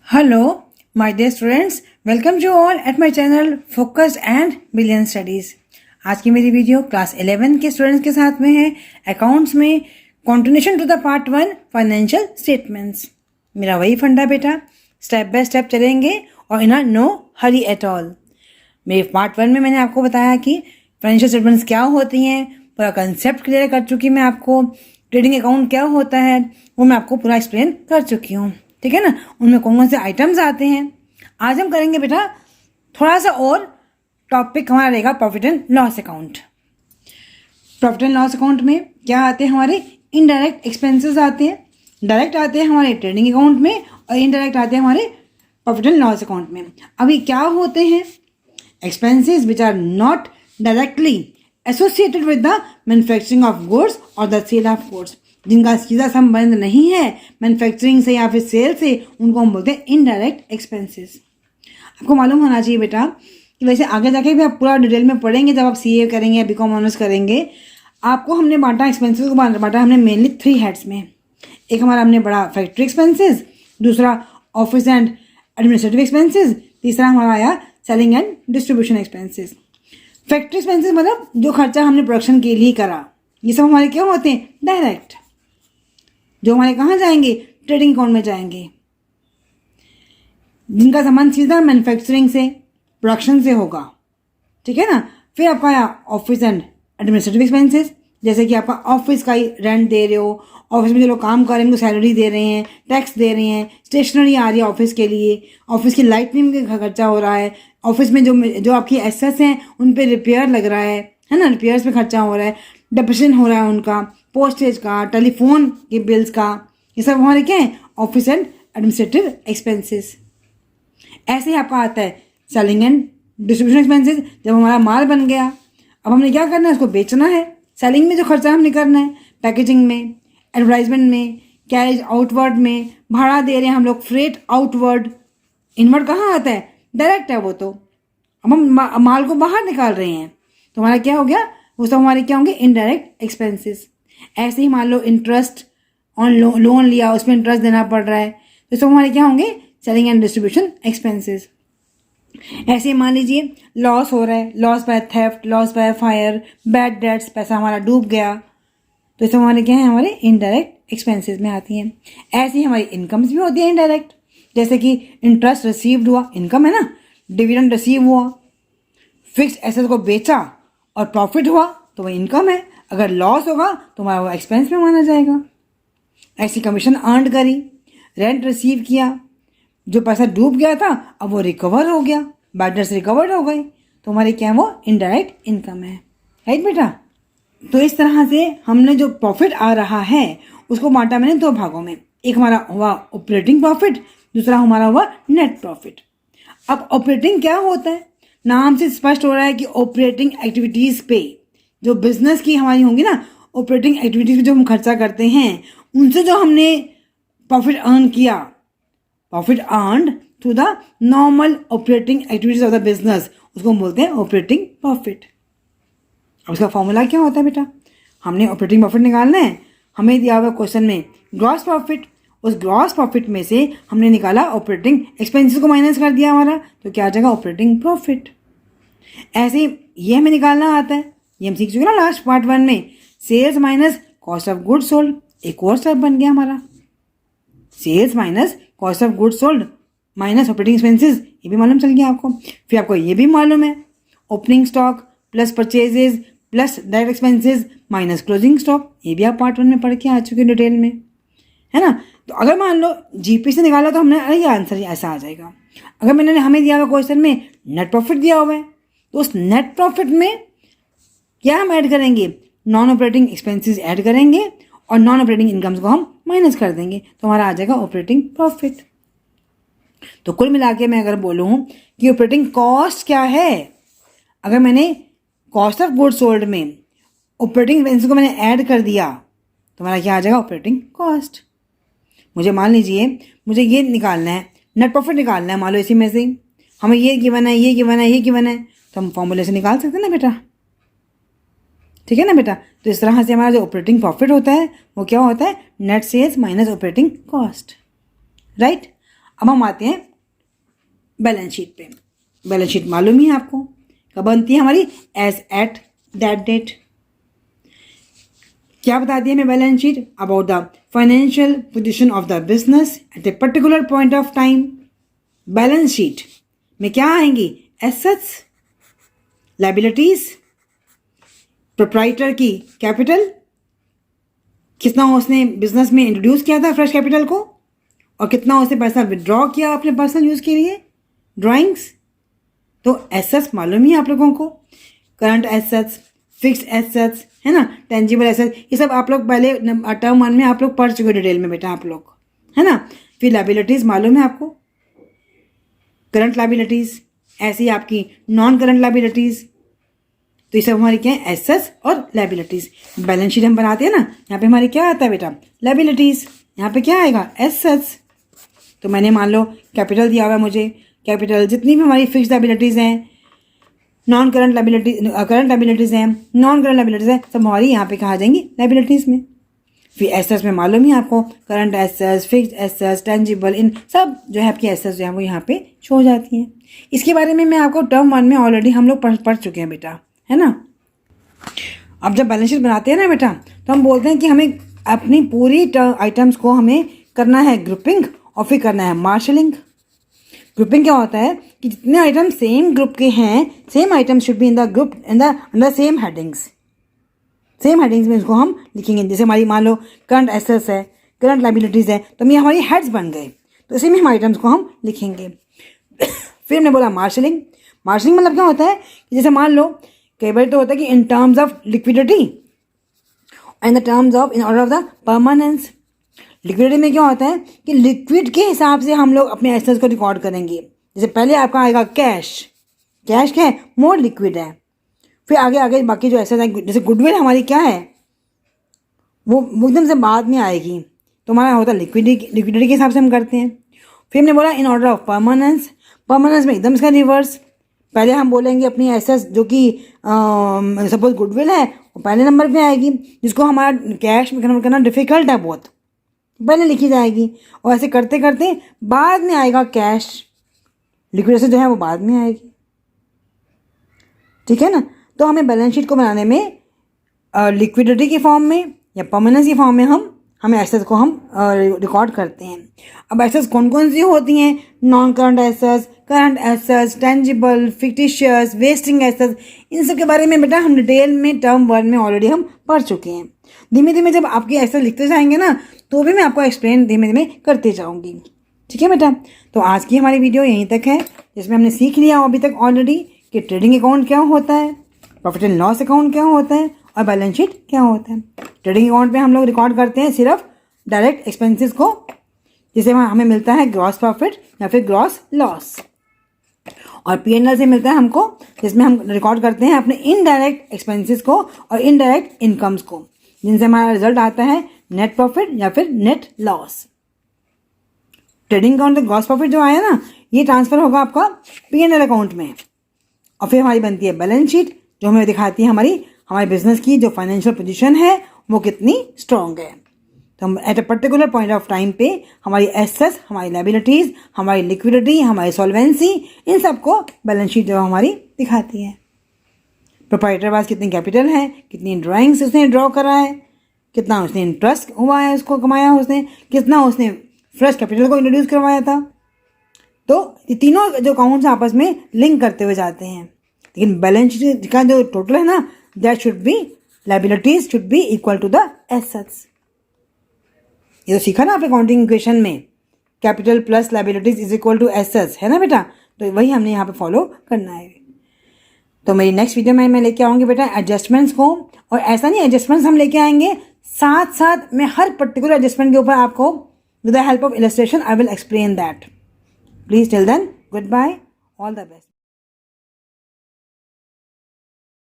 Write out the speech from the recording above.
Hello, my dear students. Welcome you all at my channel Focused and Brilliant Studies. आज की मेरी video class 11 के students के साथ में है अकाउंट्स में continuation to the part 1 financial statements. मेरा वही फंडा बेटा, स्टेप बाय स्टेप चलेंगे और in no hurry at all. मेरे पार्ट 1 में मैंने आपको बताया कि फाइनेंशियल स्टेटमेंट्स क्या होती हैं, पूरा कंसेप्ट क्लियर कर चुकी मैं आपको। ट्रेडिंग अकाउंट क्या होता है वो मैं आपको पूरा एक्सप्लेन कर चुकी हूँ, ठीक है ना। उनमें कौन कौन से आइटम्स आते हैं। आज हम करेंगे बेटा थोड़ा सा और टॉपिक हमारा रहेगा profit and loss account. Profit and loss account में क्या आते हैं, हमारे इनडायरेक्ट एक्सपेंसेस आते हैं। डायरेक्ट आते हैं हमारे ट्रेडिंग अकाउंट में और इनडायरेक्ट आते हैं हमारे प्रॉफिट एंड लॉस अकाउंट में। अभी क्या होते हैं expenses which are not directly associated with the manufacturing of goods और द सेल ऑफ गुड्स, जिनका सीधा संबंध नहीं है मैन्युफैक्चरिंग से या फिर सेल से, उनको हम बोलते हैं इनडायरेक्ट एक्सपेंसेस। आपको मालूम होना चाहिए बेटा कि वैसे आगे जाके भी आप पूरा डिटेल में पढ़ेंगे जब आप सीए करेंगे या बीकॉम ऑनर्स करेंगे। आपको हमने बांटा एक्सपेंसेस को बांटा हमने मेनली 3 हेड्स में। एक हमारा हमने बड़ा फैक्ट्री एक्सपेंसेस, दूसरा ऑफिस एंड एडमिनिस्ट्रेटिव एक्सपेंसेस, तीसरा हमारा आया selling and distribution expenses. Factory expenses मतलब जो खर्चा हमने प्रोडक्शन के लिए करा, ये सब हमारे क्या होते हैं डायरेक्ट, जो हमारे कहाँ जाएंगे ट्रेडिंग अकाउंट में जाएंगे, जिनका संबंध सीधा मैन्युफैक्चरिंग से प्रोडक्शन से होगा, ठीक है ना। फिर आपका आया ऑफिस एंड एडमिनिस्ट्रेटिव एक्सपेंसेस, जैसे कि आपका ऑफिस का ही रेंट दे रहे हो, ऑफिस में जो लोग काम कर रहे हैं उनको सैलरी दे रहे हैं, टैक्स दे रहे हैं, स्टेशनरी आ रही है ऑफिस के लिए, ऑफिस की लाइटनिंग का खर्चा हो रहा है, ऑफिस में जो आपकी एसेट्स हैं उन पे रिपेयर लग रहा है ना, रिपेयर्स पे खर्चा हो रहा है, डेप्रिसिएशन हो रहा है उनका, पोस्टेज का, टेलीफोन के बिल्स का, ये सब हमारे क्या है ऑफिस एंड एडमिनिस्ट्रेटिव एक्सपेंसेस। ऐसे ही आपका आता है सेलिंग एंड डिस्ट्रीब्यूशन एक्सपेंसेस। जब हमारा माल बन गया, अब हमने क्या करना है, उसको बेचना है। सेलिंग में जो खर्चा हमने करना है, पैकेजिंग में, एडवर्टाइजमेंट में, कैरेज आउटवर्ड में, भाड़ा दे रहे हैं हम लोग, फ्रेट आउटवर्ड। इनवर्ड कहाँ आता है, डायरेक्ट है वो तो। अब हम माल को बाहर निकाल रहे हैं तो हमारा क्या हो गया, वो सब हमारे क्या होंगे इनडायरेक्ट एक्सपेंसेस। ऐसे ही मान लो इंटरेस्ट ऑन लोन लिया, उसमें इंटरेस्ट देना पड़ रहा है, तो सब हमारे क्या होंगे सेलिंग एंड डिस्ट्रीब्यूशन एक्सपेंसेस। ऐसे ही मान लीजिए लॉस हो रहा है, loss by theft, loss by fire, bad debts, पैसा हमारा डूब गया, तो ये सब हमारे क्या है हमारे इनडायरेक्ट एक्सपेंसेस में आती हैं। ऐसे ही हमारी इनकम्स भी होती है इनडायरेक्ट, जैसे कि इंटरेस्ट रिसीव्ड हुआ, इनकम है ना, डिविडेंड रिसीव हुआ, फिक्स्ड एसेट को बेचा और प्रॉफिट हुआ तो वह इनकम है। अगर लॉस होगा तो हमारा वो एक्सपेंस में माना जाएगा। ऐसी कमीशन अर्न करी, रेंट रिसीव किया, जो पैसा डूब गया था अब वो रिकवर हो गया, बैड डेट्स रिकवर्ड हो गई, तो हमारे क्या है वो इनडायरेक्ट इनकम है, राइट बेटा। तो इस तरह से हमने जो प्रॉफिट आ रहा है उसको बांटा मैंने 2 भागों में। एक हमारा हुआ ऑपरेटिंग प्रॉफिट, दूसरा हमारा हुआ नेट प्रॉफिट। अब ऑपरेटिंग क्या होता है, नाम से स्पष्ट हो रहा है कि ऑपरेटिंग एक्टिविटीज़ पे जो बिजनेस की हमारी होंगी ना, ऑपरेटिंग एक्टिविटीज़ पे जो हम खर्चा करते हैं उनसे जो हमने प्रॉफिट अर्न किया, profit earned through the normal operating activities of the business, उसको हम बोलते हैं ऑपरेटिंग प्रॉफिट। अब उसका फॉर्मूला क्या होता है बेटा, हमने ऑपरेटिंग प्रॉफिट निकालना है, हमें दिया हुआ क्वेश्चन में ग्रॉस प्रॉफिट, उस ग्रॉस प्रॉफिट में से हमने निकाला ऑपरेटिंग एक्सपेंसेस को माइनस कर दिया हमारा, तो क्या आ जाएगा ऑपरेटिंग प्रॉफिट। ऐसे ही ये हमें निकालना आता है, ये हम सीख चुके ना लास्ट पार्ट 1 में, sales minus cost of goods sold. एक और स्टेप बन गया हमारा, sales minus cost of goods sold minus operating expenses, ये भी मालूम चल गया आपको। फिर आपको ये भी मालूम है opening stock plus purchases plus direct expenses minus closing stock, ये भी आप पार्ट 1 में पढ़ के आ चुके हैं डिटेल में, है ना। तो अगर मान लो जीपी से निकाला तो हमने अरे ये आंसर ऐसा आ जाएगा। अगर मैंने हमें दिया हुआ क्वेश्चन में नेट प्रॉफिट दिया हुआ है तो उस नेट प्रॉफिट में क्या हम ऐड करेंगे, नॉन ऑपरेटिंग एक्सपेंसेस ऐड करेंगे और नॉन ऑपरेटिंग इनकम्स को हम माइनस कर देंगे, तो हमारा आ जाएगा ऑपरेटिंग प्रॉफिट। तो कुल मिला के मैं अगर बोलूँ कि ऑपरेटिंग कॉस्ट क्या है, अगर मैंने कॉस्ट ऑफ गुड्स सोल्ड में ऑपरेटिंग एक्सपेंसेस को मैंने ऐड कर दिया तो हमारा क्या आ जाएगा ऑपरेटिंग कॉस्ट। मुझे मान लीजिए मुझे ये निकालना है, नेट प्रॉफिट निकालना है, मान लो इसी में से हमें ये गिवन है, ये गिवन है, ये गिवन है, तो हम फॉर्मूले से निकाल सकते हैं ना बेटा, ठीक है ना बेटा। तो इस तरह से हमारा जो ऑपरेटिंग प्रॉफिट होता है वो क्या होता है, net sales minus operating cost, right. अब हम आते हैं बैलेंस शीट पे। बैलेंस शीट मालूम ही है आपको कब बनती है हमारी, एज एट दैट डेट। क्या बताती है हमें balance sheet? About the financial position of the business at a particular point of time. Balance sheet में क्या आएंगी? एसेट्स, लायबिलिटीज, प्रोप्राइटर की कैपिटल, कितना उसने बिजनेस में इंट्रोड्यूस किया था फ्रेश कैपिटल को, और कितना उसने पैसा विड्रॉ किया अपने पर्सनल यूज के लिए, ड्राइंग्स। तो एसेट्स मालूम ही आप लोगों को, करंट एसेट्स, फिक्स्ड एसेट्स, है ना, टेंजिबल एसेट्स, ये सब आप लोग पहले टर्म 1 में आप लोग पढ़ चुके डिटेल में बेटा आप लोग, है ना। फिर लायबिलिटीज मालूम है आपको, करंट लायबिलिटीज, ऐसी आपकी नॉन करंट लायबिलिटीज। तो ये सब हमारी क्या है? एसेट्स और लायबिलिटीज। बैलेंस शीट हम बनाते हैं ना, यहाँ पे हमारी क्या आता है बेटा? लायबिलिटीज। यहाँ पे क्या आएगा? एसेट्स। तो मैंने मान लो कैपिटल दिया हुआ है मुझे, कैपिटल जितनी भी हमारी फिक्स्ड लायबिलिटीज हैं, non current liabilities, current liabilities हैं, नॉन करंट लायबिलिटीज हैं, सब हमारी यहाँ पे कहा जाएंगी लायबिलिटीज में। फिर एसेट्स में मालूम ही आपको, current assets, fixed assets, tangible, इन सब जो है आपकी एसेट्स जो है वो यहाँ पे शो हो जाती हैं। इसके बारे में मैं आपको टर्म 1 में ऑलरेडी हम लोग पढ़ चुके हैं बेटा, है ना। अब जब बैलेंस शीट बनाते हैं ना बेटा, तो हम बोलते हैं कि हमें अपनी पूरी आइटम्स को हमें करना है ग्रुपिंग और फिर करना है मार्शलिंग। ग्रुपिंग क्या होता है कि जितने आइटम सेम ग्रुप के हैं, same item should be in the group in the under same headings. Same headings में इसको हम लिखेंगे। जैसे हमारी मान लो करंट एसेट्स है, करंट लायबिलिटीज है, तो ये हमारी हेड्स बन गए, तो इसी में हम आइटम्स को हम लिखेंगे। फिर हमने बोला मार्शलिंग। मार्शलिंग मतलब क्या होता है कि जैसे मान लो कई बार तो होता है कि in terms of liquidity and the terms of in order of the permanence. Liquidity में क्या होता है कि लिक्विड के हिसाब से हम लोग अपने एसेट्स को रिकॉर्ड करेंगे। जैसे पहले आपका आएगा कैश, कैश क्या है? मोर लिक्विड है। फिर आगे आगे बाकी जो एसेट्स है, जैसे गुडविल हमारी क्या है, वो एकदम से बाद में आएगी, तो हमारा होता है लिक्विडिटी के हिसाब से हम करते हैं। फिर हमने बोला in order of permanence. Permanence में एकदम इसका रिवर्स, पहले हम बोलेंगे अपनी एसेट्स जो कि सपोज गुडविल है वो पहले नंबर पे आएगी, जिसको हमारा कैश में कन्वर्ट करना डिफिकल्ट है बहुत, पहले लिखी जाएगी, और ऐसे करते करते बाद में आएगा कैश। लिक्विडेशन जो है वो बाद में आएगी, ठीक है ना। तो हमें बैलेंस शीट को बनाने में लिक्विडिटी के फॉर्म में या परमानेंस के फॉर्म में हमें एसेट्स को हम रिकॉर्ड करते हैं। अब एसेट्स कौन कौन सी होती हैं? Non current assets, current assets, tangible, fictitious, wasting assets, इन सब के बारे में बेटा हम डिटेल में टर्म 1 में ऑलरेडी हम पढ़ चुके हैं। धीमे धीमे जब आपके एसेट्स लिखते जाएंगे ना, तो भी मैं आपको एक्सप्लेन धीमे धीमे करते जाऊंगी, ठीक है बेटा। तो आज की हमारी वीडियो यहीं तक है, जिसमें हमने सीख लिया अभी तक ऑलरेडी कि ट्रेडिंग अकाउंट क्या होता है, प्रॉफिट एंड लॉस अकाउंट क्या होता है, और बैलेंस शीट क्या होता है। ट्रेडिंग अकाउंट में हम लोग रिकॉर्ड करते हैं सिर्फ डायरेक्ट एक्सपेंसेस को, जिसे हमें मिलता है ग्रॉस प्रॉफिट या फिर ग्रॉस लॉस, और P&L से मिलता है हमको, जिसमें हम रिकॉर्ड करते हैं अपने इनडायरेक्ट एक्सपेंसेस को और इनडायरेक्ट इनकम्स को, जिनसे हमारा रिजल्ट आता है नेट प्रॉफिट या फिर नेट लॉस। ट्रेडिंग अकाउंट में ग्रॉस प्रॉफिट जो आया ना, ये ट्रांसफर होगा आपका P&L अकाउंट में, और फिर हमारी बनती है बैलेंस शीट, जो हमें दिखाती है हमारे बिजनेस की जो फाइनेंशियल पोजीशन है वो कितनी स्ट्रांग है। तो हम at a particular point of time पे हमारी एसेट्स, हमारी लायबिलिटीज, हमारी लिक्विडिटी, हमारी सॉल्वेंसी, इन सबको बैलेंस शीट जो हमारी दिखाती है। प्रोप्राइटर पास कितनी कैपिटल है, कितनी ड्राइंग्स उसने ड्रॉ करा है, कितना उसने इंटरेस्ट हुआ है उसको कमाया उसने, कितना उसने फ्रेश कैपिटल को इंट्रोड्यूस करवाया था। तो ये तीनों जो अकाउंट्स आपस में लिंक करते हुए जाते हैं, लेकिन बैलेंस शीट का जो टोटल है ना, that should be liabilities should be equal to the assets. ये तो सीखा ना आप अकाउंटिंग इक्वेशन में, capital plus liabilities is equal to assets, है ना बेटा। तो वही हमने यहाँ पे फॉलो करना है। तो मेरी नेक्स्ट वीडियो में मैं लेके आऊँगी बेटा एडजस्टमेंट्स को, और ऐसा नहीं एडजस्टमेंट्स हम लेके आएंगे, साथ साथ मैं हर पर्टिकुलर एडजस्टमेंट के ऊपर आपको with the help of illustration I will explain that. Please till then good bye, all the best.